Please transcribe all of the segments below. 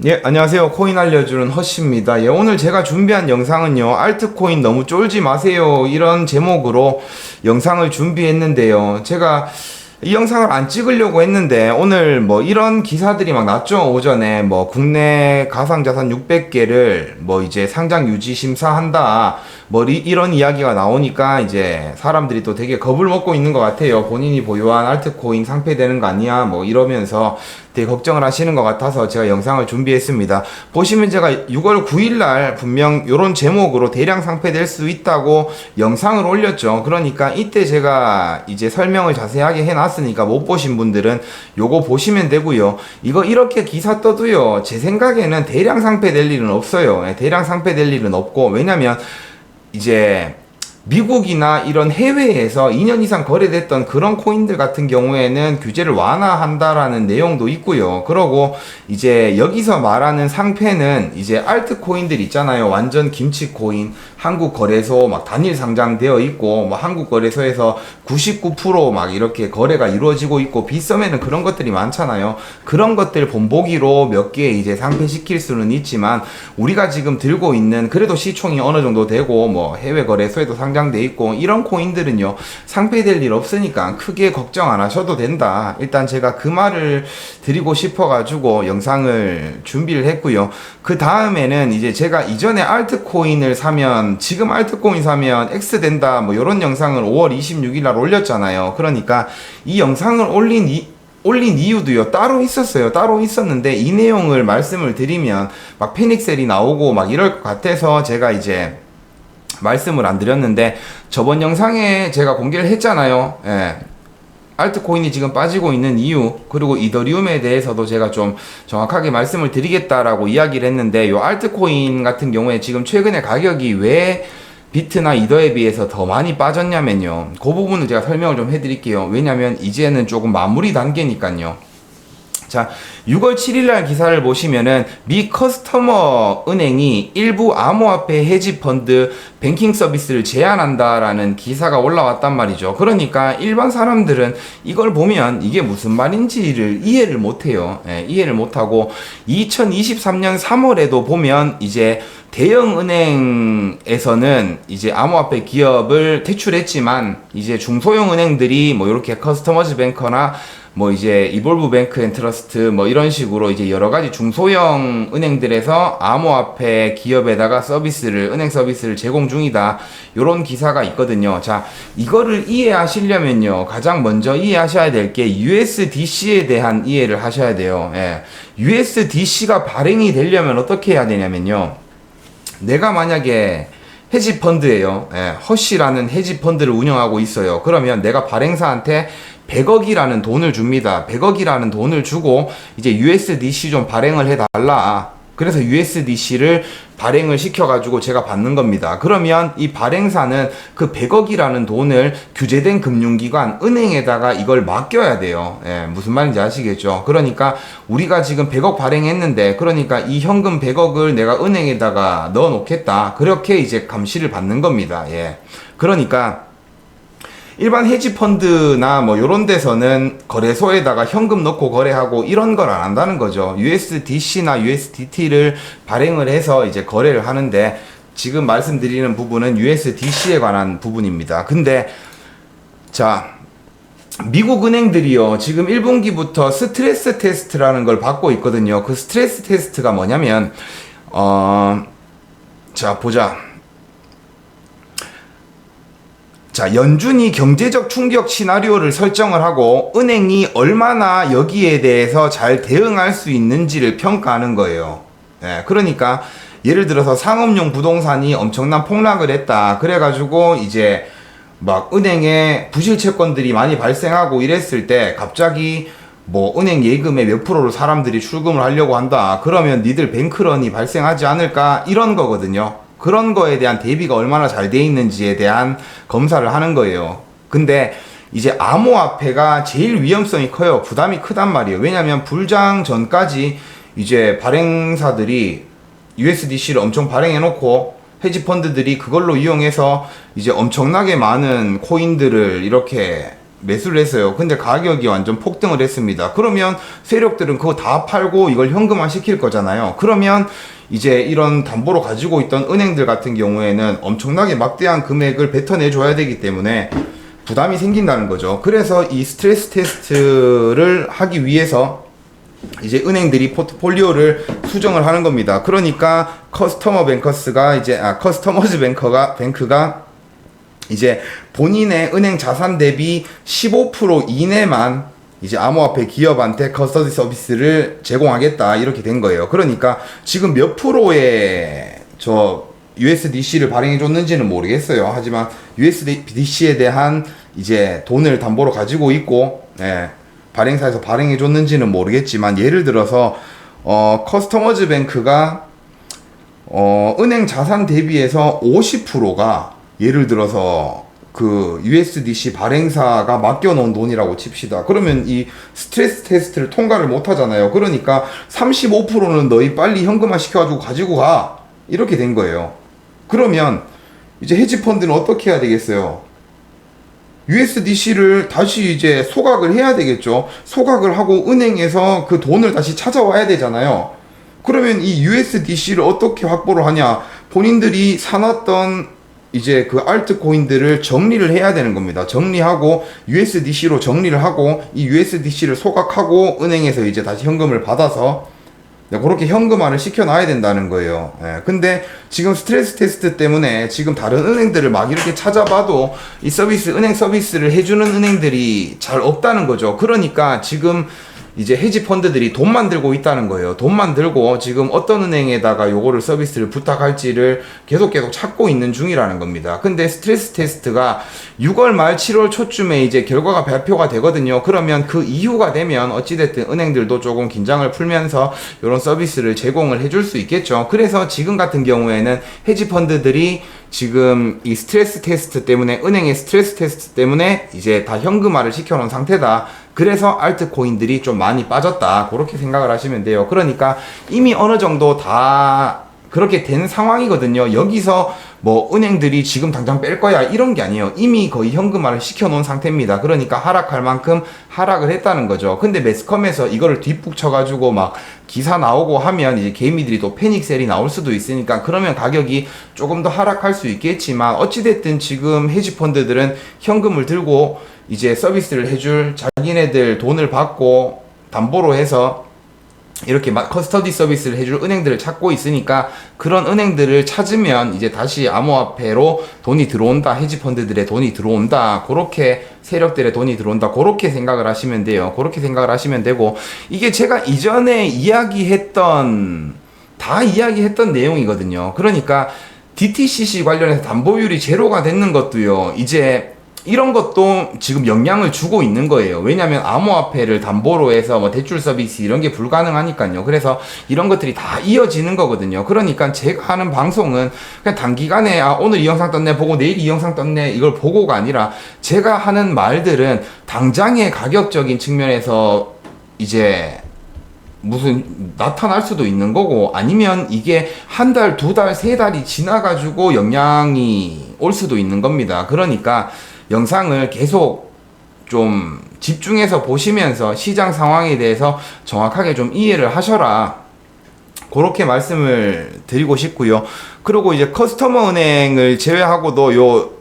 예, 안녕하세요. 코인 알려주는 허씨입니다. 예, 오늘 제가 준비한 영상은요, 알트코인 너무 쫄지 마세요. 이런 제목으로 영상을 준비했는데요. 제가 이 영상을 안 찍으려고 했는데, 오늘 뭐 이런 기사들이 막 났죠. 오전에 뭐 국내 가상자산 600개를 뭐 이제 상장 유지 심사한다. 뭐 이런 이야기가 나오니까 이제 사람들이 또 되게 겁을 먹고 있는 것 같아요. 본인이 보유한 알트코인 상폐되는 거 아니야? 뭐 이러면서 되게 걱정을 하시는 것 같아서 제가 영상을 준비했습니다. 보시면 제가 6월 9일날 분명 이런 제목으로 대량 상폐될 수 있다고 영상을 올렸죠. 그러니까 이때 제가 이제 설명을 자세하게 해놨으니까 못 보신 분들은 요거 보시면 되고요. 이거 이렇게 기사 떠도요, 제 생각에는 대량 상폐될 일은 없어요. 대량 상폐될 일은 없고, 왜냐면 이제 미국이나 이런 해외에서 2년 이상 거래됐던 그런 코인들 같은 경우에는 규제를 완화한다라는 내용도 있고요. 그러고 이제 여기서 말하는 상패는 이제 알트 코인들 있잖아요. 완전 김치 코인, 한국 거래소 막 단일 상장되어 있고, 뭐 한국 거래소에서 99% 이렇게 거래가 이루어지고 있고, 빗썸에는 그런 것들이 많잖아요. 그런 것들 본보기로 몇 개 이제 상패시킬 수는 있지만, 우리가 지금 들고 있는 그래도 시총이 어느 정도 되고, 뭐 해외 거래소에도 상장돼 있고, 이런 코인들은요, 상폐될 일 없으니까 크게 걱정 안 하셔도 된다. 일단 제가 그 말을 드리고 싶어가지고 영상을 준비를 했고요. 그 다음에는 이제 제가 이전에 알트코인을 사면, 지금 알트코인 사면 X 된다, 뭐 이런 영상을 5월 26일 날 올렸잖아요. 그러니까 이 영상을 올린 이유도요, 따로 있었어요. 따로 있었는데 이 내용을 말씀을 드리면 막 패닉셀이 나오고 막 이럴 것 같아서 제가 이제 말씀을 안 드렸는데, 저번 영상에 제가 공개를 했잖아요. 예. 알트코인이 지금 빠지고 있는 이유, 그리고 이더리움에 대해서도 제가 좀 정확하게 말씀을 드리겠다라고 이야기를 했는데, 요 알트코인 같은 경우에 지금 최근에 가격이 왜 비트나 이더에 비해서 더 많이 빠졌냐면요, 그 부분을 제가 설명을 좀 해드릴게요. 왜냐면 이제는 조금 마무리 단계니까요. 자, 6월 7일날 기사를 보시면은 미 커스터머 은행이 일부 암호화폐 헤지펀드 뱅킹 서비스를 제한한다라는 기사가 올라왔단 말이죠. 그러니까 일반 사람들은 이걸 보면 이게 무슨 말인지를 이해를 못해요. 이해를 못하고, 2023년 3월에도 보면 이제 대형 은행에서는 이제 암호화폐 기업을 퇴출했지만, 이제 중소형 은행들이 뭐 이렇게 커스터머즈 뱅커나 뭐 이제 이볼브 뱅크 앤 트러스트 뭐 이런 식으로 이제 여러 가지 중소형 은행들에서 암호화폐 기업에다가 은행 서비스를 제공 중이다. 요런 기사가 있거든요. 자, 이거를 이해하시려면요, 가장 먼저 이해하셔야 될 게 USDC에 대한 이해를 하셔야 돼요. USDC가 발행이 되려면 어떻게 해야 되냐면요, 내가 만약에 헤지펀드예요. 허쉬라는 헤지펀드를 운영하고 있어요. 그러면 내가 발행사한테 100억이라는 돈을 줍니다. 100억이라는 돈을 주고 이제 USDC 좀 발행을 해달라. 그래서 USDC를 발행을 시켜가지고 제가 받는 겁니다. 그러면 이 발행사는 그 100억이라는 돈을 규제된 금융기관, 은행에다가 이걸 맡겨야 돼요. 무슨 말인지 아시겠죠? 그러니까 우리가 지금 100억 발행했는데, 그러니까 이 현금 100억을 내가 은행에다가 넣어 놓겠다. 그렇게 이제 감시를 받는 겁니다. 그러니까 일반 헤지펀드나 뭐 요런 데서는 거래소에다가 현금 넣고 거래하고 이런 걸 안 한다는 거죠. USDC나 USDT를 발행을 해서 이제 거래를 하는데, 지금 말씀드리는 부분은 USDC에 관한 부분입니다. 근데 자, 미국 은행들이요, 지금 1분기부터 스트레스 테스트라는 걸 받고 있거든요. 그 스트레스 테스트가 뭐냐면, 자, 보자. 자, 연준이 경제적 충격 시나리오를 설정을 하고 은행이 얼마나 여기에 대해서 잘 대응할 수 있는지를 평가하는 거예요. 그러니까 예를 들어서 상업용 부동산이 엄청난 폭락을 했다. 그래가지고 이제 막 은행에 부실 채권들이 많이 발생하고 이랬을 때 갑자기 뭐 은행 예금의 몇 프로로 사람들이 출금을 하려고 한다. 그러면 니들 뱅크런이 발생하지 않을까? 이런 거거든요. 그런 거에 대한 대비가 얼마나 잘 돼 있는지에 대한 검사를 하는 거예요. 근데 이제 암호화폐가 제일 위험성이 커요. 부담이 크단 말이에요. 왜냐면 불장 전까지 이제 발행사들이 USDC를 엄청 발행해 놓고 헤지펀드들이 그걸로 이용해서 이제 엄청나게 많은 코인들을 이렇게 매수를 했어요. 근데 가격이 완전 폭등을 했습니다. 그러면 세력들은 그거 다 팔고 이걸 현금화 시킬 거잖아요. 그러면 이제 이런 담보로 가지고 있던 은행들 같은 경우에는 엄청나게 막대한 금액을 뱉어내 줘야 되기 때문에 부담이 생긴다는 거죠. 그래서 이 스트레스 테스트를 하기 위해서 이제 은행들이 포트폴리오를 수정을 하는 겁니다. 그러니까 커스터머즈 뱅크가 이제 본인의 은행 자산 대비 15% 이내만 이제 암호화폐 기업한테 커스터디 서비스를 제공하겠다 이렇게 된 거예요. 그러니까 지금 몇 프로의 USDC를 발행해 줬는지는 모르겠어요. 하지만 USDC에 대한 이제 돈을 담보로 가지고 있고, 발행사에서 발행해 줬는지는 모르겠지만, 예를 들어서 커스터머즈 뱅크가 은행 자산 대비해서 50%가 예를 들어서 그 USDC 발행사가 맡겨놓은 돈이라고 칩시다. 그러면 이 스트레스 테스트를 통과를 못 하잖아요. 그러니까 35%는 너희 빨리 현금화 시켜가지고 가지고 가. 이렇게 된 거예요. 그러면 이제 헤지펀드는 어떻게 해야 되겠어요? USDC를 다시 이제 소각을 해야 되겠죠. 소각을 하고 은행에서 그 돈을 다시 찾아와야 되잖아요. 그러면 이 USDC를 어떻게 확보를 하냐? 본인들이 사놨던 이제 그 알트코인들을 정리를 해야 되는 겁니다. 정리하고 USDC로 정리를 하고 이 USDC를 소각하고 은행에서 이제 다시 현금을 받아서 그렇게 현금화를 시켜놔야 된다는 거예요. 근데 지금 스트레스 테스트 때문에 지금 다른 은행들을 막 이렇게 찾아봐도 이 은행 서비스를 해주는 은행들이 잘 없다는 거죠. 그러니까 지금 이제 헤지 펀드들이 돈만 들고 있다는 거예요. 돈만 들고 지금 어떤 은행에다가 요거를 서비스를 부탁할지를 계속 찾고 있는 중이라는 겁니다. 근데 스트레스 테스트가 6월 말 7월 초쯤에 이제 결과가 발표가 되거든요. 그러면 그 이후가 되면 어찌됐든 은행들도 조금 긴장을 풀면서 요런 서비스를 제공을 해줄 수 있겠죠. 그래서 지금 같은 경우에는 헤지 펀드들이 지금 이 스트레스 테스트 때문에, 은행의 스트레스 테스트 때문에 이제 다 현금화를 시켜놓은 상태다. 그래서 알트코인들이 좀 많이 빠졌다. 그렇게 생각을 하시면 돼요. 그러니까 이미 어느 정도 다 그렇게 된 상황이거든요. 여기서 뭐 은행들이 지금 당장 뺄 거야 이런 게 아니에요. 이미 거의 현금화를 시켜놓은 상태입니다. 그러니까 하락할 만큼 하락을 했다는 거죠. 근데 매스컴에서 이거를 뒷북 쳐가지고 막 기사 나오고 하면 이제 개미들이 또 패닉셀이 나올 수도 있으니까 그러면 가격이 조금 더 하락할 수 있겠지만, 어찌됐든 지금 헤지펀드들은 현금을 들고 이제 서비스를 해줄 자기네들 돈을 받고 담보로 해서 이렇게 커스터디 서비스를 해줄 은행들을 찾고 있으니까 그런 은행들을 찾으면 이제 다시 암호화폐로 돈이 들어온다, 헤지펀드들의 돈이 들어온다, 그렇게 세력들의 돈이 들어온다, 그렇게 생각을 하시면 돼요. 그렇게 생각을 하시면 되고, 이게 제가 이전에 이야기했던 내용이거든요. 그러니까 DTCC 관련해서 담보율이 제로가 됐는 것도요, 이제 이런 것도 지금 영향을 주고 있는 거예요. 왜냐하면 암호화폐를 담보로 해서 뭐 대출 서비스 이런 게 불가능하니까요. 그래서 이런 것들이 다 이어지는 거거든요. 그러니까 제가 하는 방송은 그냥 단기간에 오늘 이 영상 떴네 보고 내일 이 영상 떴네 이걸 보고가 아니라, 제가 하는 말들은 당장의 가격적인 측면에서 이제 무슨 나타날 수도 있는 거고, 아니면 이게 한 달, 두 달, 세 달이 지나가지고 영향이 올 수도 있는 겁니다. 그러니까 영상을 계속 좀 집중해서 보시면서 시장 상황에 대해서 정확하게 좀 이해를 하셔라, 그렇게 말씀을 드리고 싶고요. 그리고 이제 커스터머 은행을 제외하고도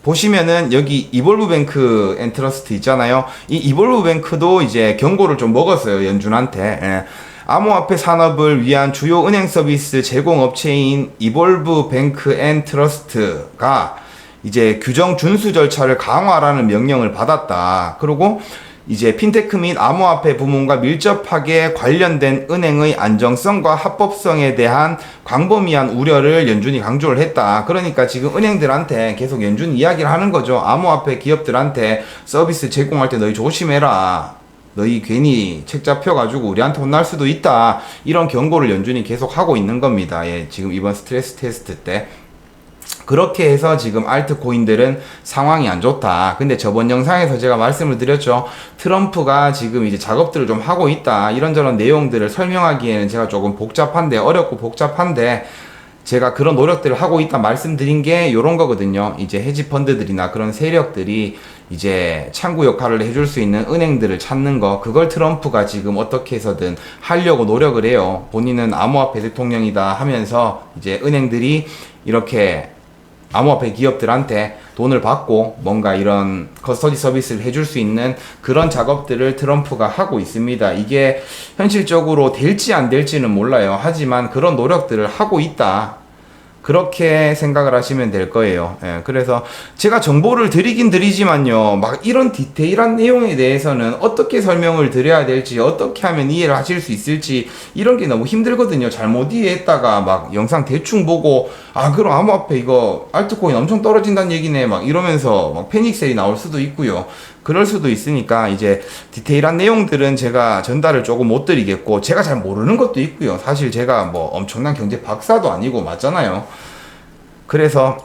보시면은 여기 이볼브뱅크 앤 트러스트 있잖아요. 이 이볼브뱅크도 이제 경고를 좀 먹었어요, 연준한테. 암호화폐 산업을 위한 주요 은행 서비스 제공 업체인 이볼브뱅크 앤 트러스트가 이제 규정 준수 절차를 강화하라는 명령을 받았다. 그리고 이제 핀테크 및 암호화폐 부문과 밀접하게 관련된 은행의 안정성과 합법성에 대한 광범위한 우려를 연준이 강조를 했다. 그러니까 지금 은행들한테 계속 연준이 이야기를 하는 거죠. 암호화폐 기업들한테 서비스 제공할 때 너희 조심해라. 너희 괜히 책 잡혀가지고 우리한테 혼날 수도 있다. 이런 경고를 연준이 계속 하고 있는 겁니다. 지금 이번 스트레스 테스트 때. 그렇게 해서 지금 알트코인들은 상황이 안 좋다. 근데 저번 영상에서 제가 말씀을 드렸죠. 트럼프가 지금 이제 작업들을 좀 하고 있다. 이런저런 내용들을 설명하기에는 제가 조금 어렵고 복잡한데, 제가 그런 노력들을 하고 있다 말씀드린 게 요런 거거든요. 이제 헤지펀드들이나 그런 세력들이 이제 창구 역할을 해줄 수 있는 은행들을 찾는 거, 그걸 트럼프가 지금 어떻게 해서든 하려고 노력을 해요. 본인은 암호화폐 대통령이다 하면서 이제 은행들이 이렇게 암호화폐 기업들한테 돈을 받고 뭔가 이런 커스터디 서비스를 해줄 수 있는 그런 작업들을 트럼프가 하고 있습니다. 이게 현실적으로 될지 안 될지는 몰라요. 하지만 그런 노력들을 하고 있다, 그렇게 생각을 하시면 될 거예요. 예, 그래서 제가 정보를 드리긴 드리지만요, 막 이런 디테일한 내용에 대해서는 어떻게 설명을 드려야 될지, 어떻게 하면 이해를 하실 수 있을지, 이런 게 너무 힘들거든요. 잘못 이해했다가 막 영상 대충 보고, 아, 그럼 암호화폐 이거 알트코인 엄청 떨어진다는 얘기네, 막 이러면서 막 패닉셀이 나올 수도 있고요. 그럴 수도 있으니까 이제 디테일한 내용들은 제가 전달을 조금 못 드리겠고, 제가 잘 모르는 것도 있고요. 사실 제가 뭐 엄청난 경제 박사도 아니고 맞잖아요. 그래서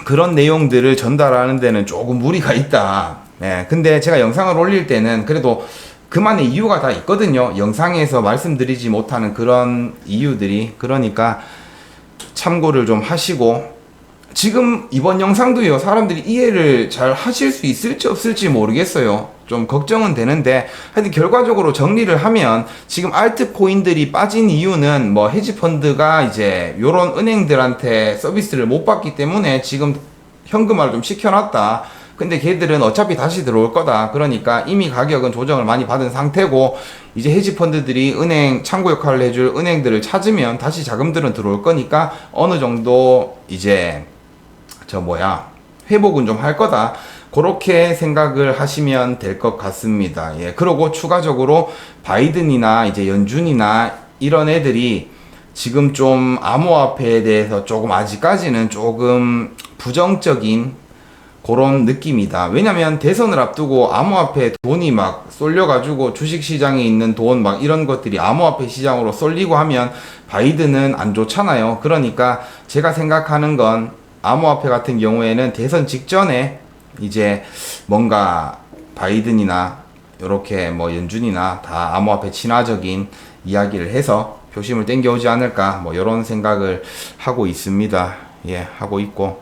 그런 내용들을 전달하는 데는 조금 무리가 있다. 네, 근데 제가 영상을 올릴 때는 그래도 그만의 이유가 다 있거든요. 영상에서 말씀드리지 못하는 그런 이유들이. 그러니까 참고를 좀 하시고, 지금 이번 영상도요, 사람들이 이해를 잘 하실 수 있을지 없을지 모르겠어요. 좀 걱정은 되는데, 하여튼 결과적으로 정리를 하면, 지금 알트코인들이 빠진 이유는 뭐 헤지펀드가 이제 요런 은행들한테 서비스를 못 받기 때문에 지금 현금화를 좀 시켜놨다. 근데 걔들은 어차피 다시 들어올 거다. 그러니까 이미 가격은 조정을 많이 받은 상태고, 이제 헤지펀드들이 은행 창구 역할을 해줄 은행들을 찾으면 다시 자금들은 들어올 거니까 어느 정도 이제 회복은 좀 할 거다. 그렇게 생각을 하시면 될 것 같습니다. 예. 그리고 추가적으로 바이든이나 이제 연준이나 이런 애들이 지금 좀 암호화폐에 대해서 조금 아직까지는 조금 부정적인 그런 느낌이다. 왜냐면 대선을 앞두고 암호화폐 돈이 막 쏠려가지고 주식시장에 있는 돈 막 이런 것들이 암호화폐 시장으로 쏠리고 하면 바이든은 안 좋잖아요. 그러니까 제가 생각하는 건 암호화폐 같은 경우에는 대선 직전에 이제 뭔가 바이든이나 이렇게 뭐 연준이나 다 암호화폐 친화적인 이야기를 해서 표심을 땡겨오지 않을까, 뭐 이런 생각을 하고 있습니다. 예, 하고 있고.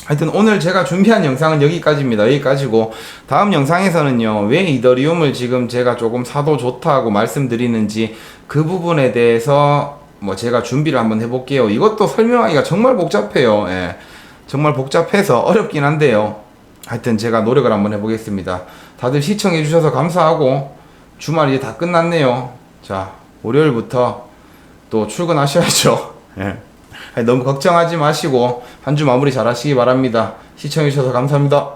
하여튼 오늘 제가 준비한 영상은 여기까지입니다. 여기까지고, 다음 영상에서는요, 왜 이더리움을 지금 제가 조금 사도 좋다고 말씀드리는지 그 부분에 대해서 뭐 제가 준비를 한번 해볼게요. 이것도 설명하기가 정말 복잡해요. 예. 정말 복잡해서 어렵긴 한데요. 하여튼 제가 노력을 한번 해보겠습니다. 다들 시청해주셔서 감사하고, 주말이 다 끝났네요. 자, 월요일부터 또 출근하셔야죠. 예. 너무 걱정하지 마시고 한 주 마무리 잘 하시기 바랍니다. 시청해주셔서 감사합니다.